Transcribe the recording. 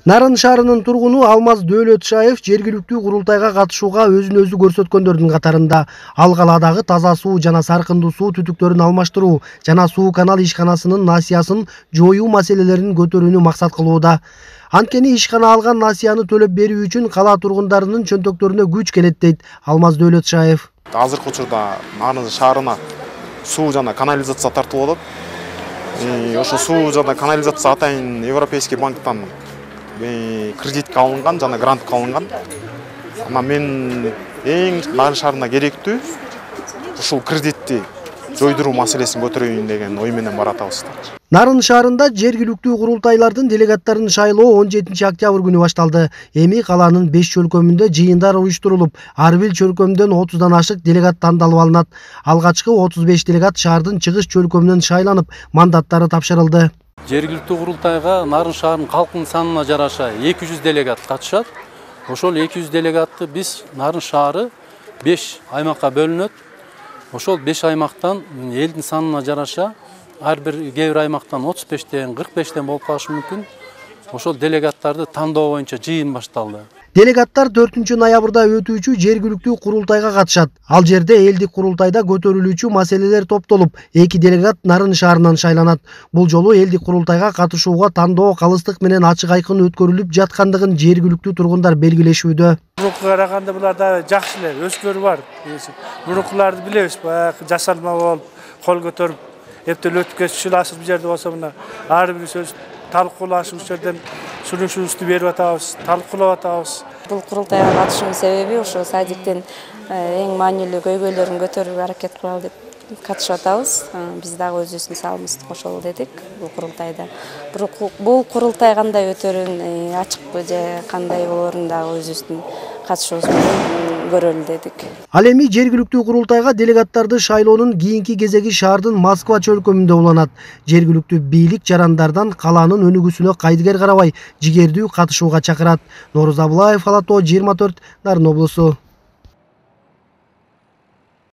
Нарын шаарынын тургуну Алмаз Дөөлөтшаев жергиликтүү курултайга катышууга өзүн өзү көрсөткөндөрдүн катарында. Ал каладагы таза суу жана саркындуу суу түтүктөрүн алмаштыруу жана суу канал ишканасынын насыясын жоюу маселелерин көтөрүүнү максат кылууда. Анткени ишкана алган насыяны төлөп берүү үчүн кала тургундарынын чөнтөктөрүнө күч келет дейт Алмаз Дөөлөтшаев. Азыркы учурда Нарын шаарына суу жана канализация тартылып атат. Ошо суу жана канализация атайын Европейский банктан кредитке алынган жана грантка алынган. Ама мен эң Нарын шаарына керектүү ушул кредитти жойдуруу маселесин көтөрөйүн деген ой менен баратабыз. Нарын шаарында жергиликтүү курултайлардын делегаттарын шайлоо 17 октябрь күнү башталды. Эми каланын 5 чөлкөмүндө жыйындар уюштурулуп, ар бир чөлкөмдөн 30дан ашык делегат тандалып алынат. Алгачкы 35 делегат шаардын чыгыш чөлкөмүнөн шайланып, мандаттары тапшырылды. Жергиликтүү курултайга Нарын шаарынын калкынын санына жараша 200 делегат катышат. Ошол 200 делегатты биз Нарын шаары 5 аймакка бөлүнөт. Ошол 5 аймактан элдин санына жараша ар бир кээ бир аймактан 35тен 45тен болуп калышы мүмкүн. Ошол делегаттарды тандоо боюнча жыйын башталды. Делегаттар 4 ноябрда өтүүчү жергиликтүү курултайга катышат. Ал жерде элдик курултайда көтөрүлүүчү маселелер топтолуп, 2 делегат Нарын шаарынан шайланат. Бул жолу элдик курултайга катышууга тандоо калыстык менен ачык айкын өткөрүлүп жаткандыгын жергиликтүү тургундар белгилешүүдө. Мурункуга караганда буларда жакшы эле өскөрүү бар. Мурункуларды билебиз, баягы жасалма болуп, кол көтөрүп, эптел өтүп кетишил асыр бул жерде болсо мына ар бир сөз талкуулашып жерден сүрүшүүбүздү берип атабыз, талкуулап атабыз. Бул курултайга катышуунун себеби ошо садиктин эң маанилүү көйгөйлөрүн көтөрүүгө аракет кылалы деп катышып атабыз. Биз дагы өзүбүздүн салымыбызды кошолу дедик бул курултайда. Бирок бул курултай кандай өтөрүн, ачык же кандай болорун дагы өзүбүздүн катышуубуз менен көрөлү дедик. Ал эми жергиликтүү курултайга делегаттарды шайлоонун кийинки кезеги шаардын Москва чөлкөмүндө уланат. Жергиликтүү бийлик жарандардан каланын өнүгүүсүнө кайдыгер карабай, жигердүү катышууга чакырат. Норuz Абылаев, Ала Тоо 24, Нарын облусу.